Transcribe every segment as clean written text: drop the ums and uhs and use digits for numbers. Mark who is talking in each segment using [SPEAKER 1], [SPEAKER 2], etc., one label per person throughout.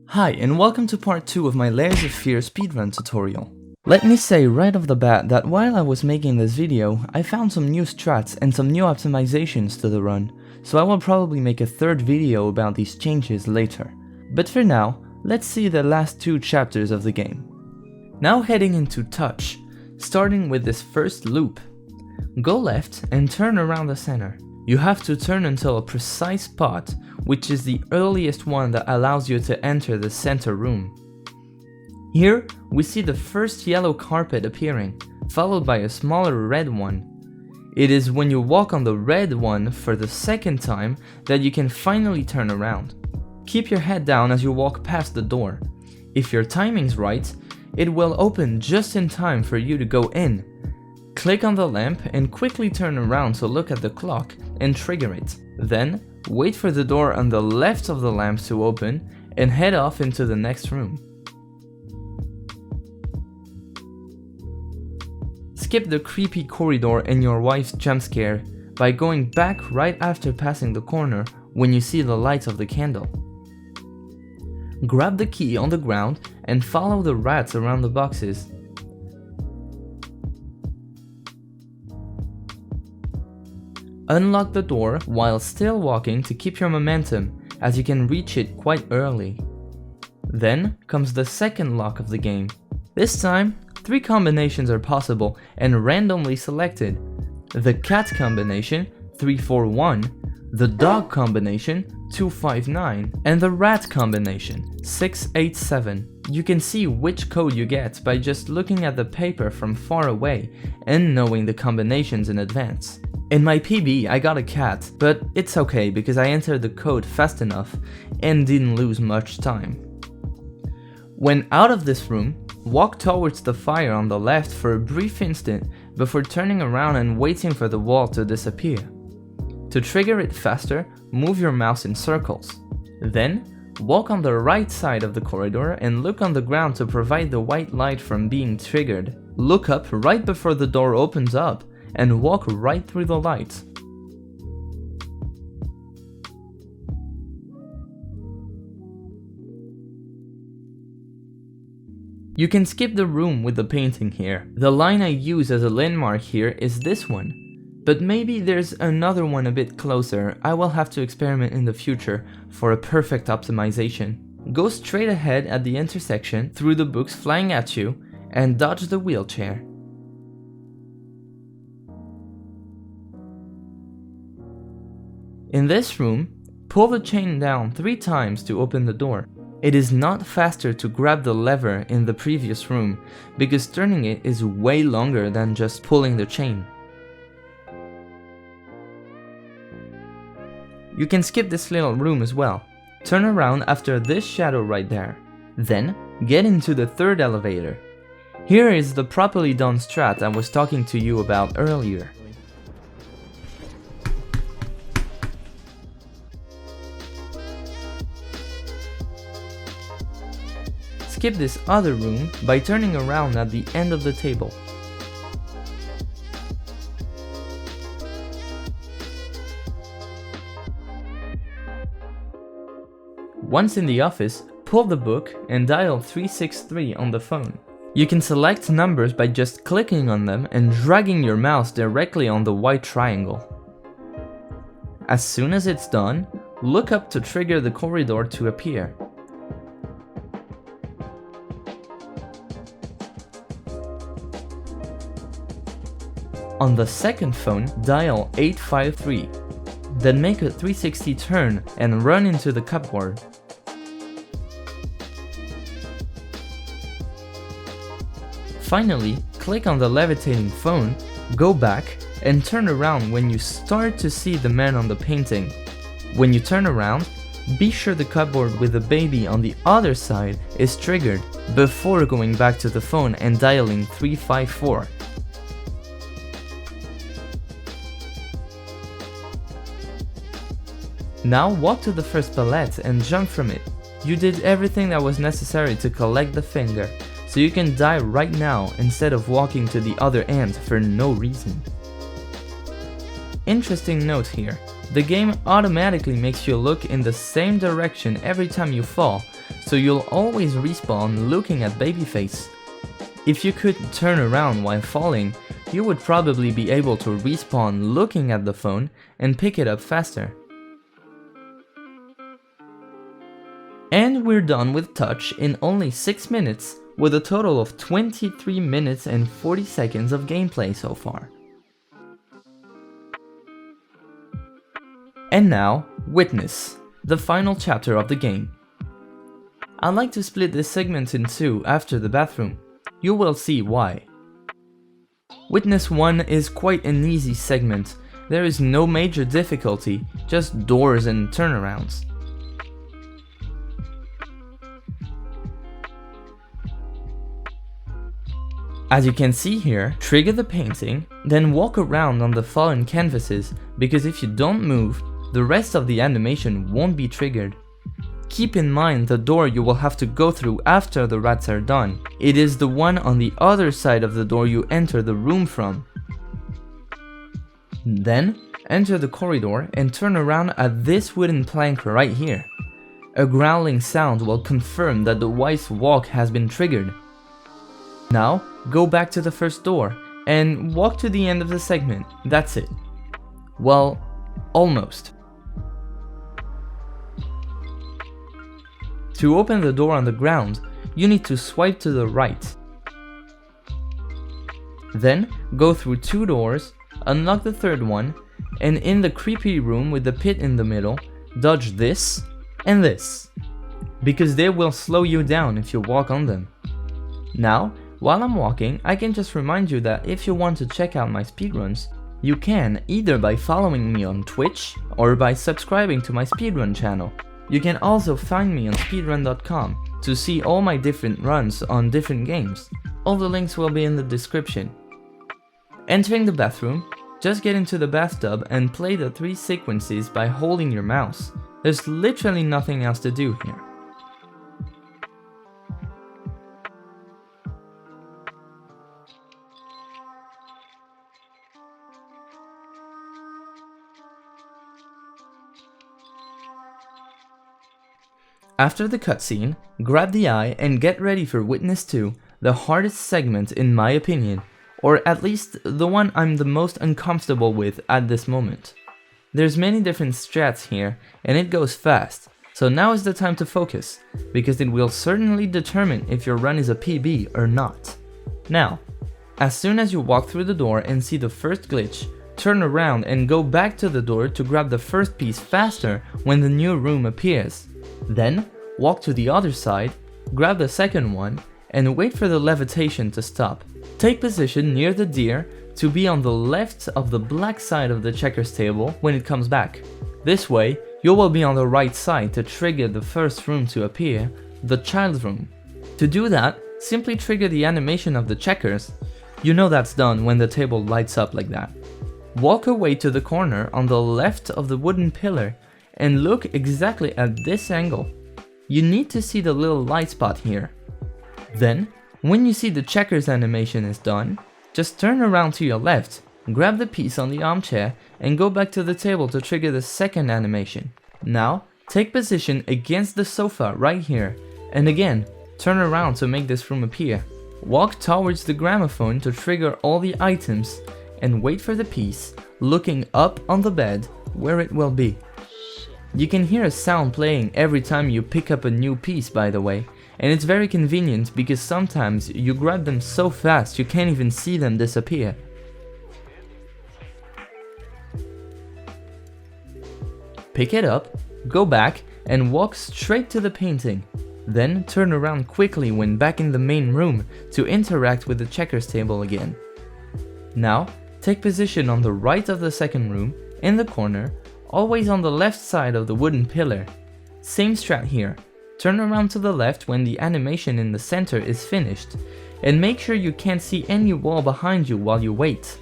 [SPEAKER 1] Hi, and welcome to part 2 of my Layers of Fear speedrun tutorial. Let me say right off the bat that while I was making this video, I found some new strats and some new optimizations to the run, so I will probably make a third video about these changes later. But for now, let's see the last 2 chapters of the game. Now heading into touch, starting with this first loop. Go left and turn around the center. You have to turn until a precise spot, which is the earliest one that allows you to enter the center room. Here, we see the first yellow carpet appearing, followed by a smaller red one. It is when you walk on the red one for the second time that you can finally turn around. Keep your head down as you walk past the door. If your timing's right, it will open just in time for you to go in. Click on the lamp and quickly turn around to look at the clock and trigger it. Then, wait for the door on the left of the lamp to open and head off into the next room. Skip the creepy corridor and your wife's jump scare by going back right after passing the corner when you see the light of the candle. Grab the key on the ground and follow the rats around the boxes. Unlock the door while still walking to keep your momentum, as you can reach it quite early. Then comes the second lock of the game. This time, 3 combinations are possible and randomly selected. The cat combination, 341, the dog combination, 259, and the rat combination, 687. You can see which code you get by just looking at the paper from far away and knowing the combinations in advance. In my PB, I got a cat, but it's okay because I entered the code fast enough and didn't lose much time. When out of this room, walk towards the fire on the left for a brief instant before turning around and waiting for the wall to disappear. To trigger it faster, move your mouse in circles. Then, walk on the right side of the corridor and look on the ground to provide the white light from being triggered. Look up right before the door opens up and walk right through the light. You can skip the room with the painting here. The line I use as a landmark here is this one, but maybe there's another one a bit closer. I will have to experiment in the future for a perfect optimization. Go straight ahead at the intersection through the books flying at you and dodge the wheelchair. In this room, pull the chain down 3 times to open the door. It is not faster to grab the lever in the previous room because turning it is way longer than just pulling the chain. You can skip this little room as well. Turn around after this shadow right there. Then, get into the third elevator. Here is the properly done strat I was talking to you about earlier. Skip this other room by turning around at the end of the table. Once in the office, pull the book and dial 363 on the phone. You can select numbers by just clicking on them and dragging your mouse directly on the white triangle. As soon as it's done, look up to trigger the corridor to appear. On the second phone, dial 853, then make a 360 turn and run into the cupboard. Finally, click on the levitating phone, go back, and turn around when you start to see the man on the painting. When you turn around, be sure the cupboard with the baby on the other side is triggered before going back to the phone and dialing 354. Now walk to the first pallet and jump from it. You did everything that was necessary to collect the finger, so you can die right now instead of walking to the other end for no reason. Interesting note here, the game automatically makes you look in the same direction every time you fall, so you'll always respawn looking at Babyface. If you could turn around while falling, you would probably be able to respawn looking at the phone and pick it up faster. And we're done with touch in only 6 minutes, with a total of 23 minutes and 40 seconds of gameplay so far. And now, Witness, the final chapter of the game. I'd like to split this segment in two after the bathroom. You will see why. Witness 1 is quite an easy segment. There is no major difficulty, just doors and turnarounds. As you can see here, trigger the painting, then walk around on the fallen canvases, because if you don't move, the rest of the animation won't be triggered. Keep in mind the door you will have to go through after the rats are done. It is the one on the other side of the door you enter the room from. Then, enter the corridor and turn around at this wooden plank right here. A growling sound will confirm that the wife's walk has been triggered. Now, go back to the first door and walk to the end of the segment. That's it. Well, almost. To open the door on the ground, you need to swipe to the right. Then, go through 2 doors, unlock the third one, and in the creepy room with the pit in the middle, dodge this and this, because they will slow you down if you walk on them. Now, while I'm walking, I can just remind you that if you want to check out my speedruns, you can either by following me on Twitch or by subscribing to my speedrun channel. You can also find me on speedrun.com to see all my different runs on different games. All the links will be in the description. Entering the bathroom, just get into the bathtub and play the 3 sequences by holding your mouse. There's literally nothing else to do here. After the cutscene, grab the eye and get ready for Witness 2, the hardest segment in my opinion, or at least the one I'm the most uncomfortable with at this moment. There's many different strats here and it goes fast, so now is the time to focus, because it will certainly determine if your run is a PB or not. Now, as soon as you walk through the door and see the first glitch, turn around and go back to the door to grab the first piece faster when the new room appears. Then, walk to the other side, grab the second one, and wait for the levitation to stop. Take position near the deer to be on the left of the black side of the checkers table when it comes back. This way, you will be on the right side to trigger the first room to appear, the child's room. To do that, simply trigger the animation of the checkers. You know that's done when the table lights up like that. Walk away to the corner on the left of the wooden pillar and look exactly at this angle. You need to see the little light spot here. Then, when you see the checkers animation is done, just turn around to your left, grab the piece on the armchair and go back to the table to trigger the second animation. Now, take position against the sofa right here, and again, turn around to make this room appear. Walk towards the gramophone to trigger all the items and wait for the piece, looking up on the bed where it will be. You can hear a sound playing every time you pick up a new piece, by the way, and it's very convenient because sometimes you grab them so fast you can't even see them disappear. Pick it up, go back, and walk straight to the painting. Then turn around quickly when back in the main room to interact with the checkers table again. Now, take position on the right of the second room, in the corner, always on the left side of the wooden pillar. Same strat here. Turn around to the left when the animation in the center is finished, and make sure you can't see any wall behind you while you wait.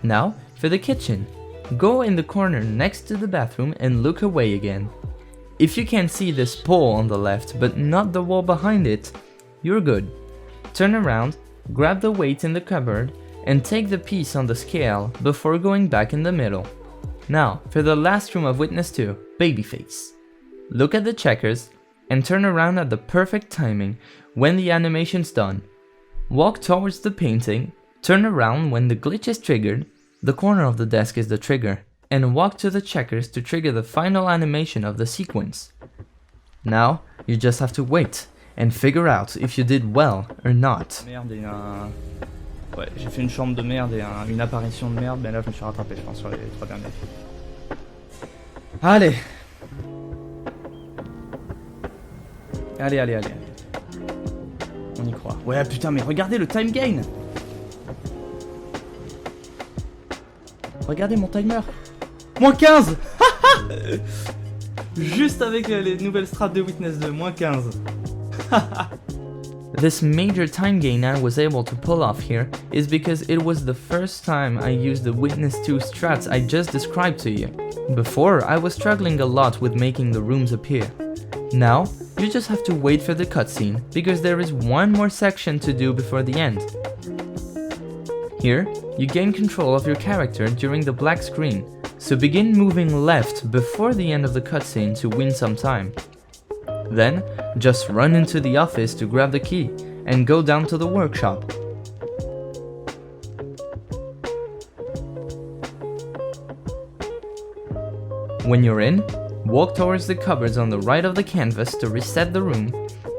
[SPEAKER 1] Now, for the kitchen. Go in the corner next to the bathroom and look away again. If you can see this pole on the left but not the wall behind it, you're good. Turn around, grab the weight in the cupboard, and take the piece on the scale before going back in the middle. Now, for the last room of Witness 2, Babyface. Look at the checkers, and turn around at the perfect timing when the animation's done. Walk towards the painting, turn around when the glitch is triggered, the corner of the desk is the trigger, and walk to the checkers to trigger the final animation of the sequence. Now, you just have to wait and figure out if you did well or not.
[SPEAKER 2] Merde et un... Ouais, j'ai fait une chambre de merde et une apparition de merde, mais là je me suis rattrapé je pense sur les 3 derniers. Allez. Allez. On y croit. Ouais putain mais regardez le time gain. Regardez mon timer. Moins 15. Juste avec les nouvelles strats de Witness 2, moins 15.
[SPEAKER 1] This major time gain I was able to pull off here is because it was the first time I used the Witness 2 strats I just described to you. Before, I was struggling a lot with making the rooms appear. Now, you just have to wait for the cutscene, because there is one more section to do before the end. Here, you gain control of your character during the black screen, so begin moving left before the end of the cutscene to win some time. Then, just run into the office to grab the key, and go down to the workshop. When you're in, walk towards the cupboards on the right of the canvas to reset the room,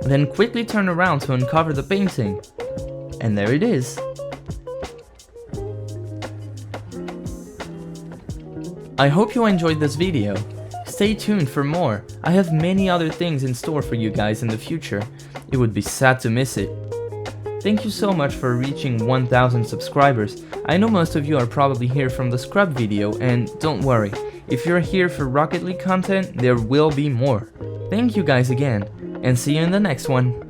[SPEAKER 1] then quickly turn around to uncover the painting. And there it is. I hope you enjoyed this video. Stay tuned for more. I have many other things in store for you guys in the future. It would be sad to miss it. Thank you so much for reaching 1000 subscribers. I know most of you are probably here from the scrub video, and don't worry, if you're here for Rocket League content, there will be more. Thank you guys again, and see you in the next one.